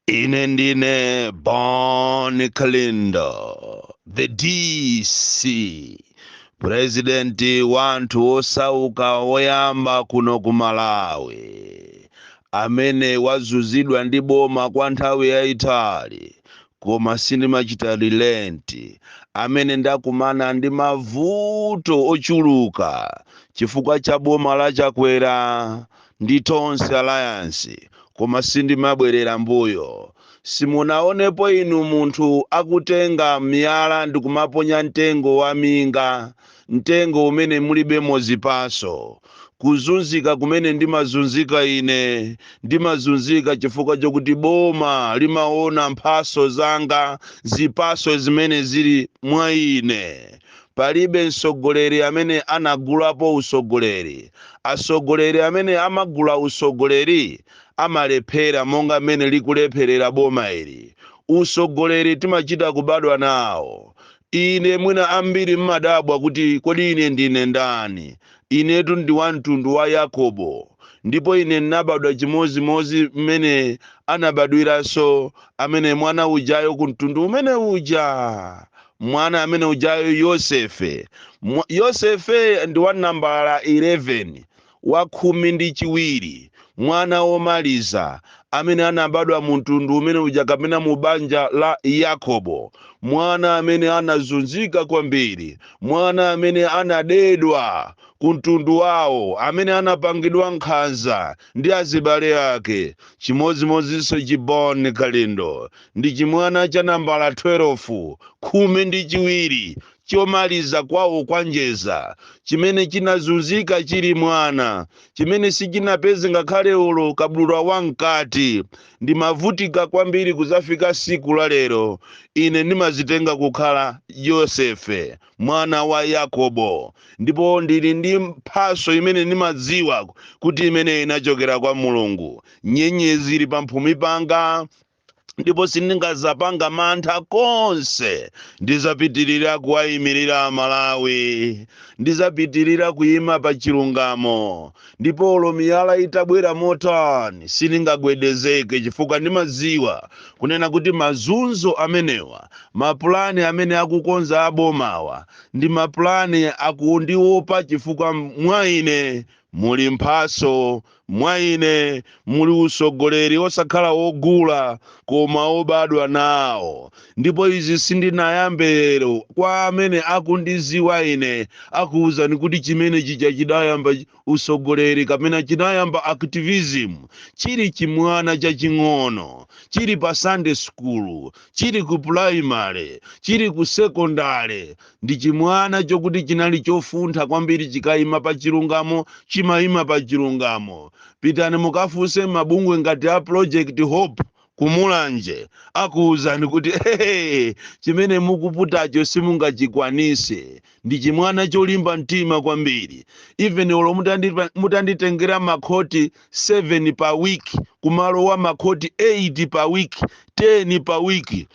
Ine ndine Bon Kalindo, the DC, Presidenti wanthu osauka woyamba kuno ku Malawi, amene wazunzidwa ndi boma kwa nthawi yayitali, koma sindimachita relent, amene ndakumana ndi mavuto ochuluka chifukwa cha boma la Chakwera ndi Tonse Alliance, koma sindimabwerera mbuyo. Simunaonepo inu munthu akutenga miyala ndi kumaponya mtengo wa minga, mtengo umene mulibemo zipaso. Kuzunzika kumene ndimazunzika ine, ndimazunzika chifukwa chokuti boma limaona mphaso zanga, zipaso zimene zili mwa ine. Palibe mtsogoleri amene anagulapo usogoleri. Asogoleri amene amagula usogoleri amalephera monga mmene likulepherera boma ili. Usogoleri timachita kubadwa nawo. Ine mwina ambiri mmadabwa kuti kodi ine ndine ndani. Inetu ndi wa mtundu wa Yakobo, ndipo ine nabadwa chimozimozi mmene anabadwiranso amene mwana ujayo ku mtundu umene uja, mwana amene ujayo Yosefe. Yosefe ndi wa nambala 11, wa khumi ndi chiwiri, mwana womaliza amene anabadwa mu mtundu umene uja kapena mu banja la Yakobo, mwana amene anazunzika kwambiri, mwana amene anadedwa ku mtundu wawo, amene anapangidwa nkhanza ndi azibale ake. Chimozimozinso Bon Kalindo ndi chimwana cha nambala 12, khumi ndi chiwiri, chomaliza kwawo kwanjeza, chimene chinazunzika chili mwana, chimene sichinapeze ngakhale ulo kabudula wamkati. Ndimavutika kwambiri kuzafika siku la lero ine ndimazitenga kukhala Yosefe, mwana wa Yakobo, ndipo ndili ndi mphaso imene ndimadziwa kuti imene inachokera kwa Mulungu. Nyenyezi ili pamphumi panga, ndipo sindingazapanga mantha konse. Ndizapitirira kuwayimirira Malawi, ndizapitirira kuyima pa chilungamo, ndipo olo miyala itabwera motani sindingagwedezeke, chifukwa ndimadziwa kunena kuti mazunzo amenewa, mapulani amene akukonza abomawa ndi mapulani akundiopa, chifukwa mwa ine muli mphaso, mwa ine muli usogoleri osakhala wogula koma obadwa nawo. Ndipo izi sindinayambero kwa amene akundiziwa ine, akuwuzani kuti chimene chija chidayamba usogoleri kapena chidayamba activism chili chimwana chaching'ono, chili pa Sunday school, chili ku primary, chili ku secondary. Ndi chimwana chokuti chinali chofuntha kwambiri, chikayima pa chilungamo chimayima pa chilungamo. Pitani mukafunse mabungwe ngati a Project Hope kumulanje, akuwuzani kuti chimene mukuputacho simungachikwanise. Ndi chimwana cholimba mtima kwambiri. Even olo mutanditengera makhoti 7 pa wiki kumalo wa makhoti 8 pa wiki, 10 pa wiki,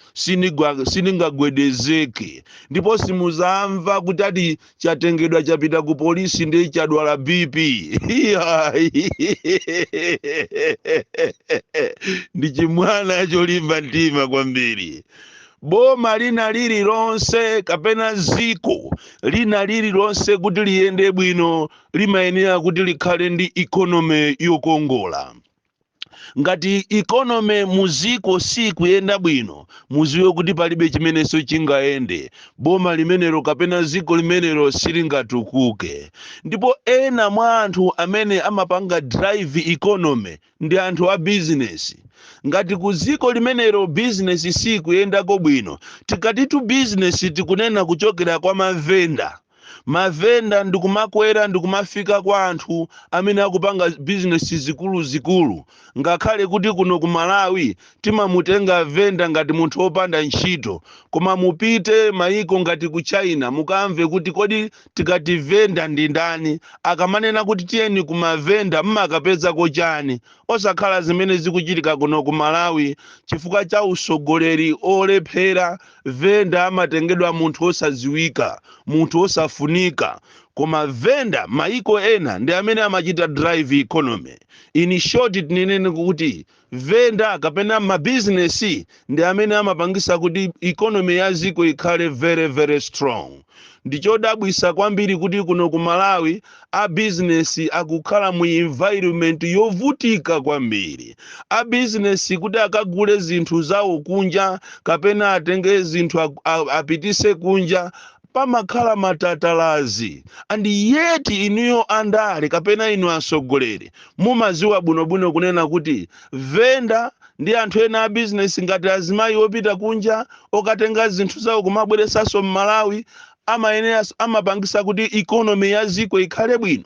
siningagwedezeke. Ndipo simuzamva kuti ati chatengedwa chapita ku polisi ndi chadwala BP. Ndi chimwana cholimba mtima kwambiri. Boma lina lililonse kapena ziko lina lililonse kuti liyende bwino limayenera kuti likhale ndi economy yokongola. Ngati economy muziko si kuyenda bwino, muziwe kuti palibe chimeneso chingayende. Boma limenelo kapena ziko limenelo silingatukuke. Ndipo ena mwa anthu amene amapanga drive economy ndi anthu a business. Ngati kuziko limenelo business si kuyendako bwino, tikatitu business tikunena kuchokera kwa mavenda. Mavenda ndikumakwera ndikumafika kwa anthu amene akupanga business zikulu. Ngakhale kuti kuno ku Malawi timamutenga venda ngati munthu wopanda ntchito, koma mupite maiko ngati ku China mukamve kuti kodi tikati venda ndi ndani. Akamanena kuti tiyeni kumavenda mmakapezako chani. Osakhala zimene zikuchitika kuno ku Malawi chifukwa cha usogoleri olephera. Venda amatengedwa munthu osaziwika, munthu osafunika. sakufunika, koma venda maiko ena ndi amene amachita drive economy. In short tinene kuti venda kapena mabizinesi ndi amene amapangisa kuti economy ya ziko ikhale very very strong. Ndichodabwisa kwambiri kuti kuno ku Malawi a business akukhala mu environment yovutika kwambiri. A business kuti akagule zinthu zawo kunja kapena atenge zinthu apitise kunja pamakhala matatalazi. And yet inuyo andale kapena inu asogolere mumaziwa bwinobwino kunena kuti venda ndi anthu ena a business ngati azimayi opita kunja okatenga zinthu zawo kumabweresaso m'Malawi amapangisa kuti economy ya ziko ikhale bwino.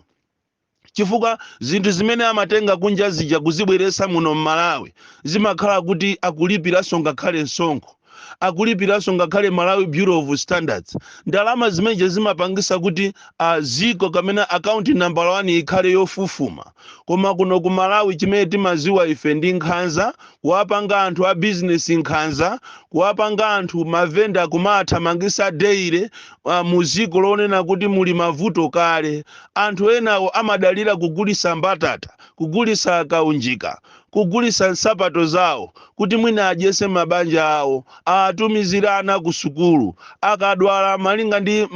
Chifukwa zinthu zimene amatenga kunja zija kuzibweresa muno m'Malawi zimakhala kuti akulipiraso ngakhale msonkho, akulipiraso ngakhale Malawi Bureau of Standards. Ndalama zimeneje zimapangisa kuti ziko kamena account number 1 ikhale yofufuma. Koma kuno ku Malawi chimene timaziwa ife ndi nkhanza, kuwapanga anthu a business nkhanza, kuwapanga anthu mavenda kumathamangisa daily muziko lonena kuti muli mavuto kale. Anthu enawo amadalira kugulisa mbatata, kugulisa kaunjika, kugulisa nsapato zawo kuti mwina adyese mabanja awo, atumizirana ku sukulu, akadwala malinga ndi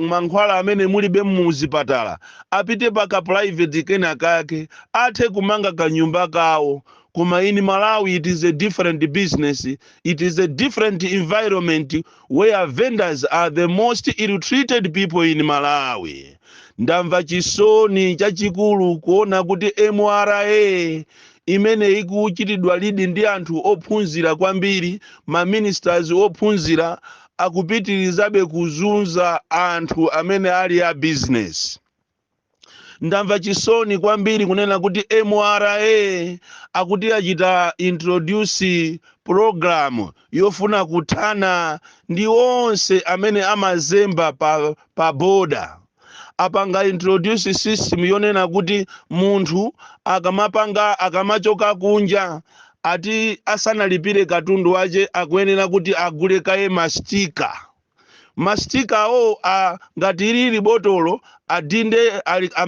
mankhwala amene mulibe muzipatala apite paka private kena kake athe kumanga kanyumba kawo. Kuma in Malawi it is a different business, it is a different environment where vendors are the most ill-treated people in Malawi. Ndamva chisoni chachikulu kuona kuti MRA imene ikuchitidwa lidi ndi anthu ophunzira kwambiri, ma ministers ophunzira akupitirizabe kuzunza anthu amene ali a business. Ndamva chisoni kwambiri kunena kuti MRA akuti achita introduce program yofuna kuthana ndi onse amene amazemba pa border. Apanga introduce system yonena kuti munthu akamachoka kunja ati asanalipire katundu wache akuyenera kuti agule kaye mastika. Mastika ngati lili botolo adinde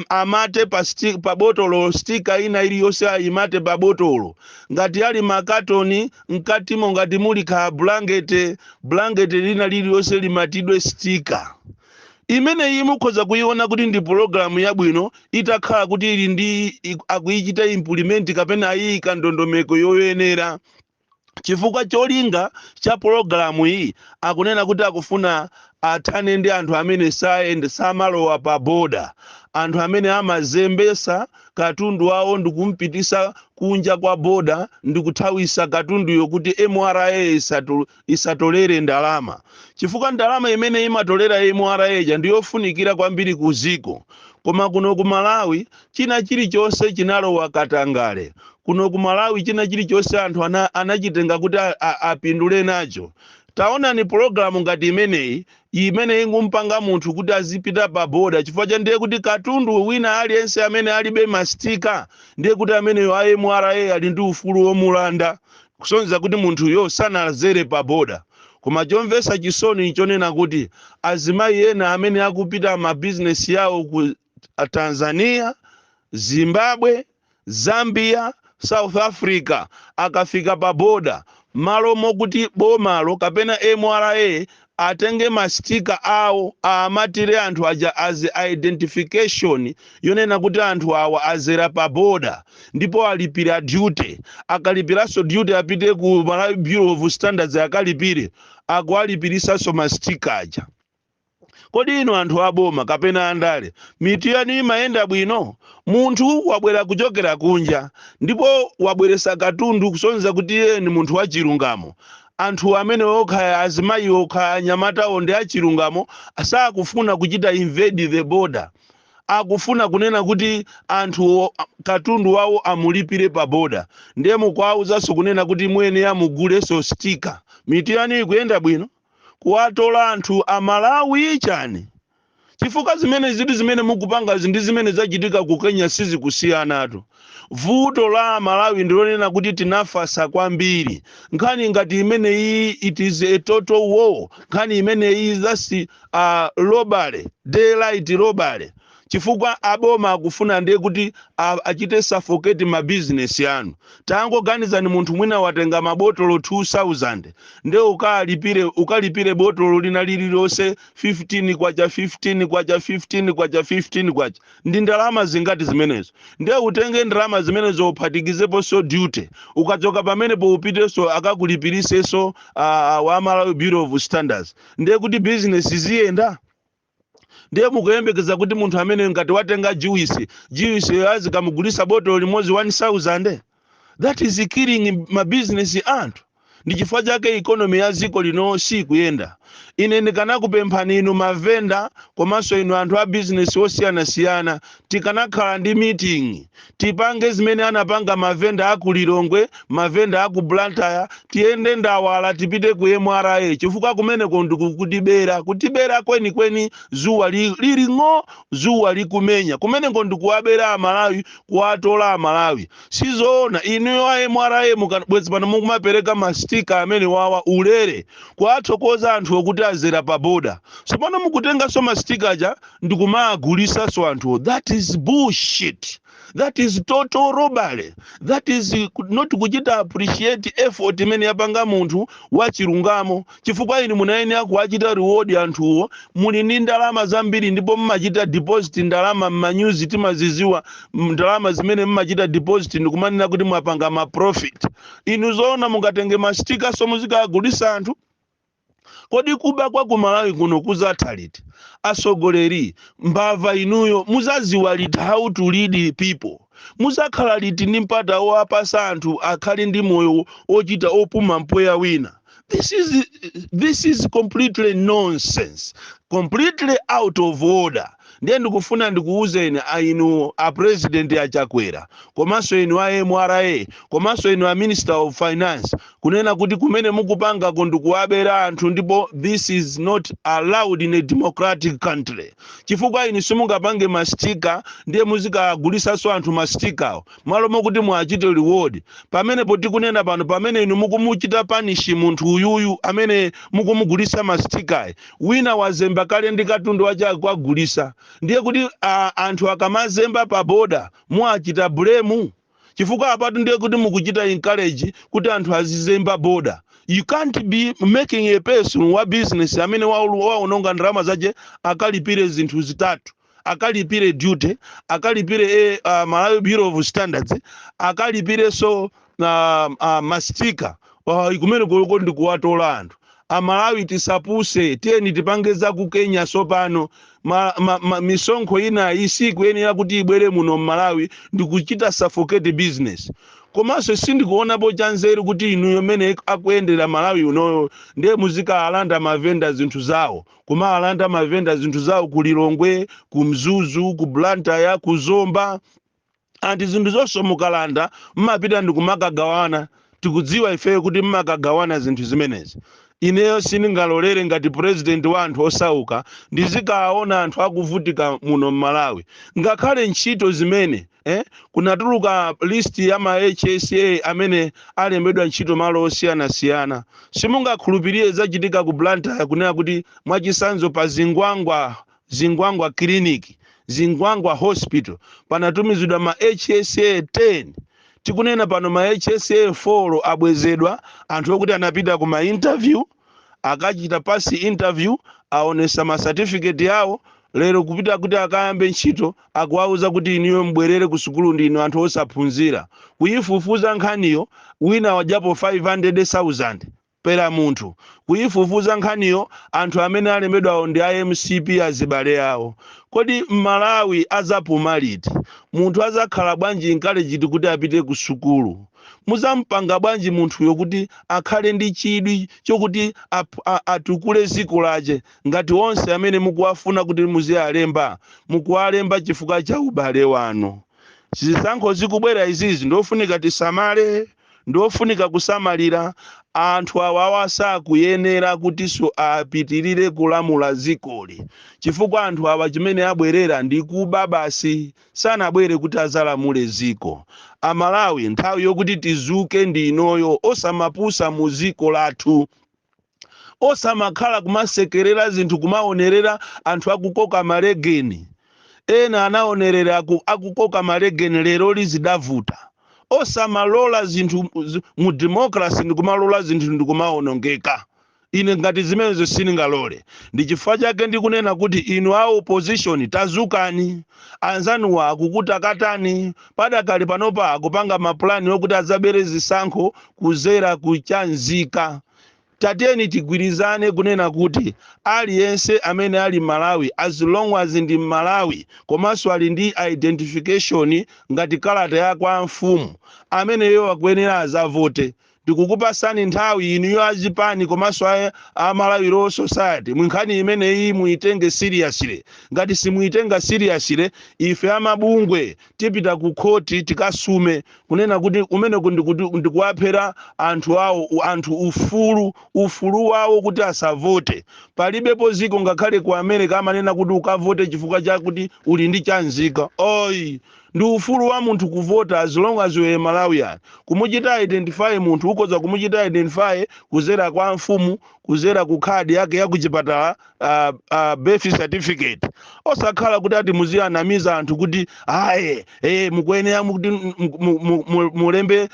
amate pa botolo, stika ina iliyonse ayimate pa botolo. Ngati ali makatoni mkatimo ngati muli ka blanket lina liliyonse limatidwe stika. Imene iyi mukhoza kuiona kuti ndi program yabwino itakhala kuti ili ndi akuichita implement kapena ayika ndondomeko yoyenera. Chifukwa cholinga cha programu iyi akunena kuti akufuna athane ndi anthu amene samalowa pa boda, anthu amene amazembesa katundu wawo ndikumpitisa kunja kwa boda ndikuthawisa katundu yokuti MRA isatolere ndalama. Chifukwa ndalama imene imatolera MRA ndiyofunikira kwambiri kuziko. Koma kuno ku Malawi china chilichonse chinalowa katangale. Kuno ku Malawi china chilichonse anthu anachitenga kuti apindule nacho. Taona ni programu ngati imeneyi ngumpanga munthu kuti azipita pa boda. Chifukwa cha ndiye kuti katundu wina aliyense amene alibe mastika ndiye kuti amene wa MRA ali ndi ufulu womulanda, kusonyeza kuti munthu yo sanazere pa boda. Koma chomvesa chisoni chonena kuti azimayi ena amene akupita ma business yawo ku Tanzania, Zimbabwe, Zambia, South Africa akafika pa boda malo mokuti bomalo kapena MRA atenge mastika awo amatire anthu aja as identification yonena kuti anthu awa azera pa boda, ndipo alipira duty. Akalipiraso duty apite ku Malawi Bureau of Standards akalipire, akualipirisaso mastika aja. Kodi ino anthu aboma kapena andale mitu yani imayenda bwino? Munthu wabwera kuchokera kunja ndipo wabweresa katundu kusonyeza kuti iye ni munthu wachilungamo. Anthu amene okha azimayi okha anyamata onde achilungamo asakufuna kuchita invade the border. Akufuna kunena kuti anthu katundu wawo amulipire pa boda. Ndiye mukwauzaso kunena kuti mwene amuguleso stika. Mitu yani ikuyenda bwino? Kuwatola anthu a Malawi chani. chifukwa zimene ziti zimene mukupanga ndi zimene zachitika ku Kenya sizikusiyanatu. Vuto la Malawi ndilonena kuti tinafasa kwambiri. Nkhani ngati imene iyi it is a total war. Nkhani imene iyi that's robbery, daylight robbery. Chifukwa aboma akufuna ndiye kuti achite suffocate ma business yanu. Tangoganizani munthu mwina watenga mabotolo 2000 ndiye ukalipire botolo lina lililonse 15 kwacha 15 kwacha 15 kwacha 15 kwacha. Ndi ndalama zingati zimenezo. Ndiye utenge ndalama zimenezo uphatikizepo so duty. Ukachoka pamenepo upiteso akakulipiriseso wa Malawi Bureau of Standards. Ndiye kuti business ziyenda. Ndiye mukuyembekeza kuti munthu amene ngati watenga juice azikamugulisa botolo limodzi 1000. That is killing my business anthu. Ndi chifukwa chake economy ya ziko lino sikuyenda. Ine ndikanakupemphani inu mavenda komanso inu anthu a business osiyana-siyana tikanakhala ndi meeting. Tipange zimene anapanga mavenda aku Lilongwe, mavenda aku Blantyre, tiende Ndawala tipite ku MRA chifukwa kumeneko ndikutibera. Kutibera kweni zuwa liling'o, zuwa likumenya. Kumeneko ndikuwabera Amalawi, kuwatola Amalawi. Sizoona inu wa MRA mukabwezi pano mukumapereka mastika amene wawa ulere kuwatsokoza anthu okuti azera pa boda. Sipano mukutenga so mastika aja ndikumagulisa so anthu. That is bullshit. That is total robbery. That is not kuchita appreciate effort imene yapanga munthu wachilungamo. Chifukwa inu munaeni akuachita reward anthuwo muli ndi ndalama zambiri ndipo mmachita deposit ndalama m'manyuzi timaziziwa ndalama zimene mmachita deposit ndikumanena kuti mwapanga ma profit. Inu zoona mungatenge mastika so muzikagulisa anthu. Kodi kuba kwa ku Malawi kuno kuzatha liti? Asogoleri mbava inuyo muzaziwa liti how to lead people. Muzakhala liti ndi mpata wapasa anthu akhali ndi moyo ochita opuma mpweya wina. This is completely nonsense, completely out of order. Ndiye ndikufuna ndikuuzeni inu a president achakwera komanso inu a MRA komanso inu a minister of finance kunena kuti kumene mukupanga ndikuwabera anthu ndipo this is not allowed in a democratic country. Chifukwa inu simungapange mastika ndiye muzikagulisa so anthu mastikawo malo mokuti muachite reward. Pamene poti kunena pano pamene inu mukumuchita punish munthu uyuyu amene mukumugulisa mastika wina wazemba kale ndi katundu wacha kwagulisa. Ndiye kuti anthu akamazemba pa boda muachita blame. Chifukwa apatu ndiye kuti mukuchita encourage kuti anthu azizemba boda. You can't be making a person wa business amene waononga ndalama zache akalipire zinthu zitatu. Akalipire duty, akalipire Malawi Bureau of Standards, akalipire so mastika. Ikumene koloko ndikuwatola anthu. Amalawi tisapuse teni tipangeza ku Kenya sopano misonkho ina isiku yenera kuti ibwere muno Malawi ndikuchita suffocate business. Komanso sindikuonapo chanzeru kuti inuyo mene akuyendera Malawi unoyo ndiye muzika alanda mavenda zinthu zawo. Kuma alanda mavenda zinthu zawo ku Lilongwe, ku Mzuzu, ku Blantyre, ku Zomba. Anti zinthu zonse mukalanda mmapita ndikumakagawana. Tikudziwa ifeyo kuti mmakagawana zinthu zimenezi. Ineyo siningalolere ngati president wa anthu osauka ndizikaona anthu akuvutika muno Malawi. Ngakhale ntchito zimene kunatuluka list ya ma HSA amene alembedwa ntchito malo osiyana-siyana. Simungakhulupirire zachitika ku Blantyre kunena kuti mwachisanzo pa Zingwangwa clinic, Zingwangwa hospital panatumizidwa ma HSA 10. Tikunena pano ma HSA 4 abwezedwa anthu okuti anapita kuma interview akachita pasi interview aonesa ma certificate yawo lero kupita kuti akayambe ntchito akuwauza kuti iniyo mbwerere ku sukulu ndino anthu osaphunzira. Kuyifufuza nkhaniyo wina wajapo 500,000 pera munthu. Kuyifufuza nkhaniyo anthu amene alembedwa ndi IMCP azibale yawo. Kodi Malawi azapuma liti? Munthu azakhala bwanji encourage kuti apite ku sukulu? Muzampanga bwanji munthu yokuti akhale ndi chidwi chokuti atukule ziko lache ngati onse amene mukuwafuna kuti muzialemba mukuwalemba chifukwa cha ubale wano. Zisankho zikubwera izizi ndofunika tisamale, ndofunika kusamalira anthu awawa sakuyenera kutiso apitirire kulamula zikoli chifukwa anthu awa chimene abwerera ndi kuba basi sanabwere kuti azalamule ziko. Amalawi nthawi yokuti tizuke ndi inoyo, osamapusa mu ziko lathu, osamakhala kumasekerera zinthu kumaonerera anthu akukoka malegeni. Ena anaonerera akukoka malegeni lero lizidavuta. Osamalola zinthu mu democracy ndikumalola zinthu ndikumaonongeka. Ine ngati zimenezo siningalole. Ndi chifukwa chake ndikunena kuti inu a opposition tazukani, anzanuwa akukutakatani, padakali panopa akupanga mapulani okuti azabere zisankho kuzera kuchanzika. Tateni tigwirizane kunena kuti aliyense amene ali Malawi, as long as ndi Malawi komanso ali ndi identification ngati kalata ya kwa mfumu, ameneyo akuyenera azavote. Tikukupasani nthawi inuyo azipani komanso a Malawi Law Society, mwinkhani imeneyi muitenge seriously. Ngati simuitenga seriously, ife amabungwe tipita ku khoti tikasume kunena kuti umeneko ndikuwaphera anthu awo, anthu ufulu wawo kuti asavote. Palibepo ziko ngakhale ku America amanena kuti ukavote chifukwa chakuti uli ndi chanzika. Oi, ndi ufulu wa munthu kuvota as long as we Malawian. Kumuchita identify munthu ukoza kumuchita identify kuzera kwa mfumu, kuzera ku card yake ya kuchipatala, birth certificate. Osakhala kuti ati muziyanamiza anthu kuti mukuyenera kuti mulembe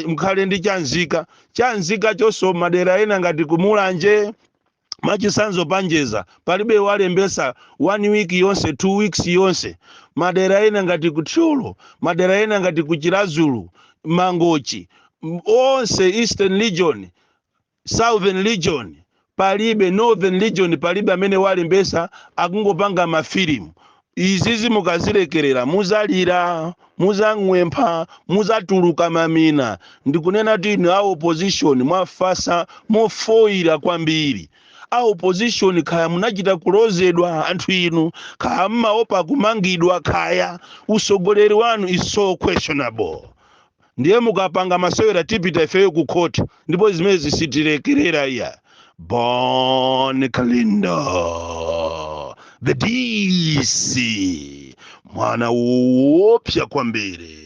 mukhale ndi chanzika. Chanzika chonso madera ena ngati kumulanje machisanzo panjeza palibe walembesa 1 week yonse 2 weeks yonse. Madera ena ngati kuthulo, madera ena ngati kuchirazulu, mangochi, onse Eastern Region, Southern Region, palibe Northern Region, palibe amene walembesa akungopanga mafilimu. Izizi mukazilekerera muzalira, muzang'wempha, muzatuluka mamina. Ndikunena kuti inu a opposition mwafasa mofoira kwambiri. A opposition kaya munachita kulozedwa anthu inu, kaya mmaopa kumangidwa, kaya usogoleri wanu is so questionable. Ndiye mukapanga masewera tipita ifeyo ku court, ndipo zimene zisitilekerera iya. Bon Kalinda, the DC, mwana wopya kwambiri.